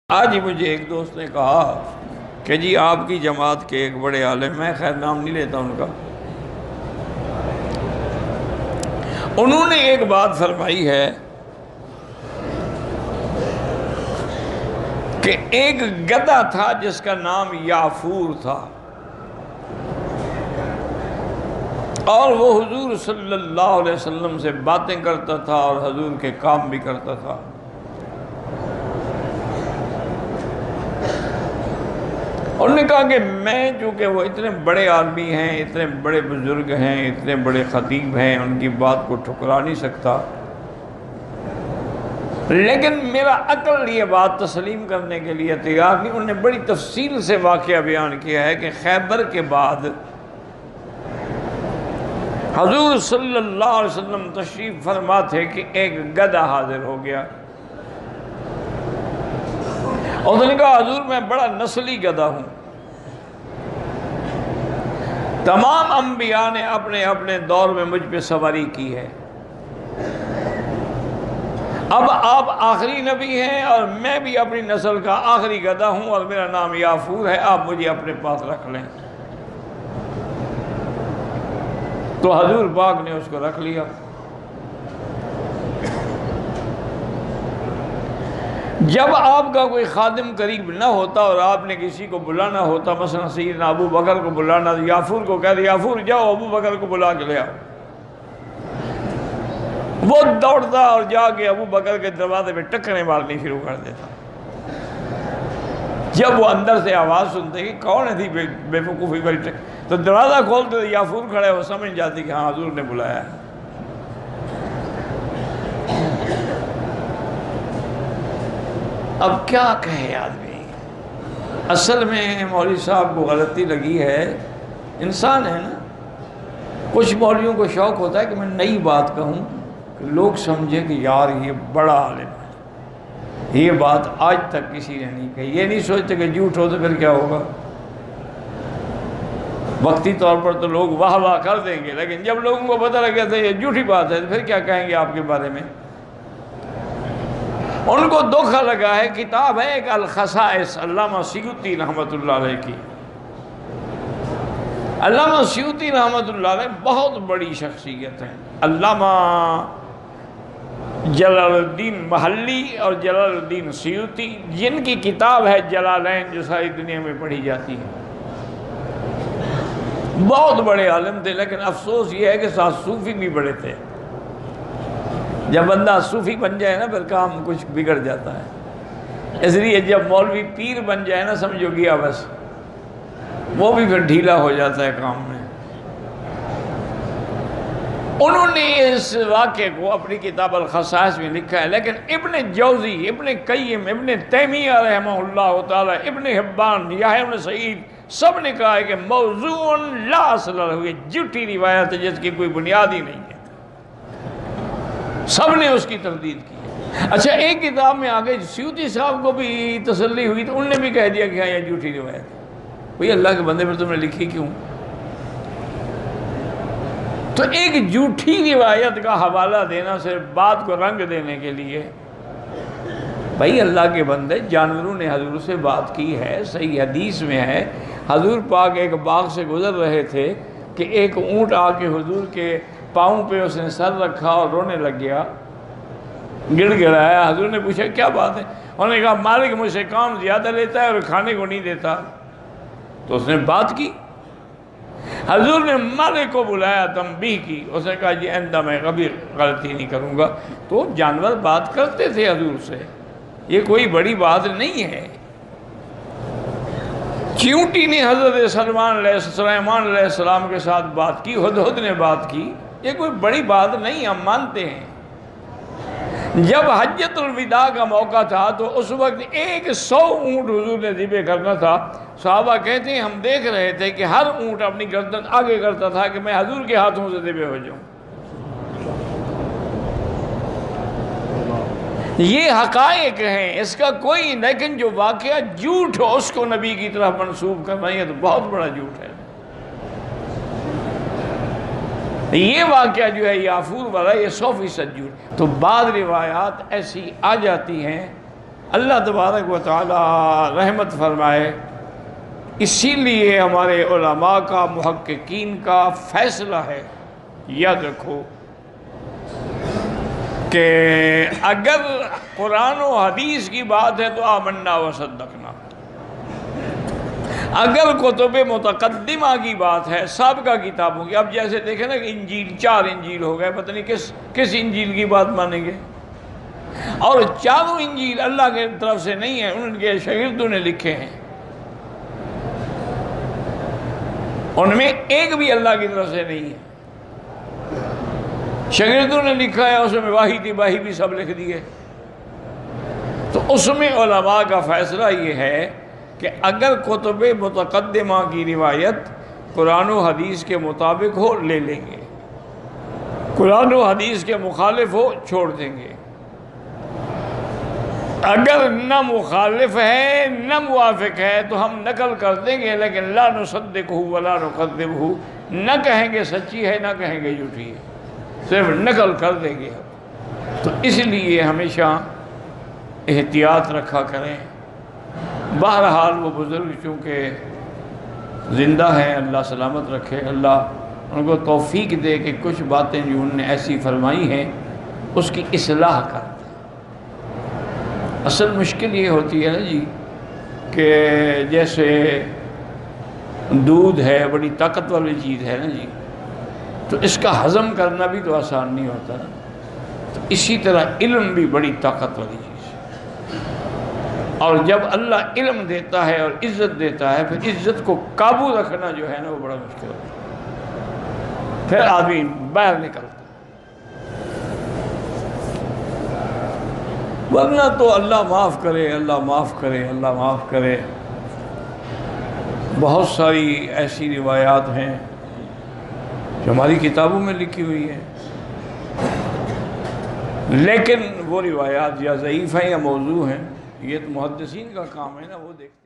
آج ہی مجھے ایک دوست نے کہا کہ جی آپ کی جماعت کے ایک بڑے عالم، میں خیر نام نہیں لیتا ان کا، انہوں نے ایک بات فرمائی ہے کہ ایک گدھا تھا جس کا نام یافور تھا، اور وہ حضور صلی اللہ علیہ وسلم سے باتیں کرتا تھا اور حضور کے کام بھی کرتا تھا۔ انہوں نے کہا کہ میں چونکہ وہ اتنے بڑے آدمی ہیں، اتنے بڑے بزرگ ہیں، اتنے بڑے خطیب ہیں، ان کی بات کو ٹھکرا نہیں سکتا، لیکن میرا عقل یہ بات تسلیم کرنے کے لیے تیار نہیں۔ انہوں نے بڑی تفصیل سے واقعہ بیان کیا ہے کہ خیبر کے بعد حضور صلی اللہ علیہ وسلم تشریف فرما تھے کہ ایک گدھا حاضر ہو گیا۔ اور انہوں نے کہا حضور میں بڑا نسلی گدھا ہوں، تمام انبیاء نے اپنے اپنے دور میں مجھ پہ سواری کی ہے، اب آپ آخری نبی ہیں اور میں بھی اپنی نسل کا آخری گدھا ہوں اور میرا نام یافور ہے، آپ مجھے اپنے پاس رکھ لیں۔ تو حضور پاک نے اس کو رکھ لیا۔ جب آپ کا کوئی خادم قریب نہ ہوتا اور آپ نے کسی کو بلانا ہوتا، مثلا سیدنا ابو بکر کو بلانا، تو یافور کو کہہ دے یافور جاؤ ابو بکر کو بلا کے لے آؤ۔ وہ دوڑتا اور جا کے ابو بکر کے دروازے پہ ٹکریں مارنی شروع کر دیتا۔ جب وہ اندر سے آواز سنتے کہ کون ہے تھی بے وقوفی والی تو دروازہ کھولتے تو یافور کھڑے، وہ سمجھ جاتی کہ ہاں حضور نے بلایا ہے۔ اب کیا کہے آدمی؟ اصل میں مولوی صاحب کو غلطی لگی ہے، انسان ہے نا، کچھ مولویوں کو شوق ہوتا ہے کہ میں نئی بات کہوں کہ لوگ سمجھے کہ یار یہ بڑا عالم ہے، یہ بات آج تک کسی نے نہیں کہی۔ یہ نہیں سوچتے کہ جھوٹ ہو تو پھر کیا ہوگا۔ وقتی طور پر تو لوگ واہ واہ کر دیں گے، لیکن جب لوگوں کو پتہ لگ گیا تھا یہ جھوٹی بات ہے تو پھر کیا کہیں گے آپ کے بارے میں۔ ان کو دکھ لگا ہے۔ کتاب ہے ایک الخصائص علامہ سیوطی رحمۃ اللہ علیہ کی۔ علامہ سیوطی رحمۃ اللہ علیہ بہت بڑی شخصیت ہیں، علامہ جلال الدین محلی اور جلال الدین سیوطی، جن کی کتاب ہے جلالین جو ساری دنیا میں پڑھی جاتی ہے۔ بہت بڑے عالم تھے، لیکن افسوس یہ ہے کہ ساتھ صوفی بھی بڑے تھے۔ جب بندہ صوفی بن جائے نا پھر کام کچھ بگڑ جاتا ہے، اس لیے جب مولوی پیر بن جائے نا سمجھو گیا بس، وہ بھی پھر ڈھیلا ہو جاتا ہے کام میں۔ انہوں نے اس واقعے کو اپنی کتاب الخصائص میں لکھا ہے، لیکن ابن جوزی، ابن قیم، ابن تیمیہ رحمہ اللہ تعالی، ابن حبان، یحییٰ ابن سعید، سب نے کہا ہے کہ موضوع لا اصل لہ، یہ جھوٹی روایت ہے جس کی کوئی بنیاد ہی نہیں ہے۔ سب نے اس کی تردید کی۔ اچھا ایک کتاب میں آگے سیوطی صاحب کو بھی تسلی ہوئی تو انہوں نے بھی کہہ دیا کہ ہاں یہ جھوٹی روایت ہے۔ بھئی اللہ کے بندے پر تم نے لکھی کیوں؟ تو ایک جھوٹی روایت کا حوالہ دینا صرف بات کو رنگ دینے کے لیے، بھئی اللہ کے بندے، جانوروں نے حضور سے بات کی ہے، صحیح حدیث میں ہے، حضور پاک ایک باغ سے گزر رہے تھے کہ ایک اونٹ آ کے حضور کے پاؤں پہ اس نے سر رکھا اور رونے لگ گیا، گڑ گڑایا۔ حضور نے پوچھا کیا بات ہے؟ انہوں نے کہا مالک مجھ سے کام زیادہ لیتا ہے اور کھانے کو نہیں دیتا۔ تو اس نے بات کی، حضور نے مالک کو بلایا، تنبیہ کی، اس نے کہا جی آئندہ میں کبھی غلطی نہیں کروں گا۔ تو جانور بات کرتے تھے حضور سے، یہ کوئی بڑی بات نہیں ہے۔ چیونٹی نے حضرت سلیمان علیہ السلام کے ساتھ بات کی، ہدہد نے بات کی، یہ کوئی بڑی بات نہیں، ہم مانتے ہیں۔ جب حجۃ الوداع کا موقع تھا تو اس وقت 100 اونٹ حضور نے ذبح کرنا تھا۔ صحابہ کہتے ہیں ہم دیکھ رہے تھے کہ ہر اونٹ اپنی گردن آگے کرتا تھا کہ میں حضور کے ہاتھوں سے ذبح ہو جاؤں۔ یہ حقائق ہیں، اس کا کوئی، لیکن جو واقعہ جھوٹ ہو اس کو نبی کی طرف منسوب کرنا یہ تو بہت بڑا جھوٹ ہے۔ یہ واقعہ جو ہے یافور والا، یہ 100% جھوٹ۔ تو بعض روایات ایسی آ جاتی ہیں اللہ تبارک و تعالی رحمت فرمائے۔ اسی لیے ہمارے علماء کا، محققین کا فیصلہ ہے، یاد رکھو کہ اگر قرآن و حدیث کی بات ہے تو آمنا و صدقنا، اگر کتب متقدمہ کی بات ہے، سابقہ کتابوں کی، اب جیسے دیکھیں نا کہ انجیل، 4 انجیل ہو گئے، پتہ نہیں کس انجیل کی بات مانیں گے، اور چاروں انجیل اللہ کے طرف سے نہیں ہیں، ان کے شاگردوں نے لکھے ہیں، ان میں ایک بھی اللہ کی طرف سے نہیں ہے، شاگردوں نے لکھا ہے، اس میں واہی تھی باہی بھی سب لکھ دیے۔ تو اس میں علماء کا فیصلہ یہ ہے کہ اگر کتب متقدمہ کی روایت قرآن و حدیث کے مطابق ہو لے لیں گے، قرآن و حدیث کے مخالف ہو چھوڑ دیں گے، اگر نہ مخالف ہے نہ موافق ہے تو ہم نقل کر دیں گے، لیکن لا نصدقہ ولا نکذبہ، نہ کہیں گے سچی ہے نہ کہیں گے جھوٹی ہے، صرف نقل کر دیں گے۔ تو اس لیے ہمیشہ احتیاط رکھا کریں۔ بہرحال وہ بزرگ چونکہ زندہ ہیں، اللہ سلامت رکھے، اللہ ان کو توفیق دے کہ کچھ باتیں جو انہوں نے ایسی فرمائی ہیں اس کی اصلاح کر دیں۔ اصل مشکل یہ ہوتی ہے نا جی کہ جیسے دودھ ہے، بڑی طاقت والی چیز ہے نا جی، تو اس کا ہضم کرنا بھی تو آسان نہیں ہوتا نا، تو اسی طرح علم بھی بڑی طاقت والی چیز ہے، اور جب اللہ علم دیتا ہے اور عزت دیتا ہے، پھر عزت کو قابو رکھنا جو ہے نا وہ بڑا مشکل ہوتا ہے، پھر آدمی باہر نکلتا ہے، ورنہ تو اللہ معاف کرے، اللہ معاف کرے، اللہ معاف کرے۔ بہت ساری ایسی روایات ہیں جو ہماری کتابوں میں لکھی ہوئی ہیں، لیکن وہ روایات یا ضعیف ہیں یا موضوع ہیں، یہ تو محدثین کا کام ہے نا، وہ دیکھتے ہیں۔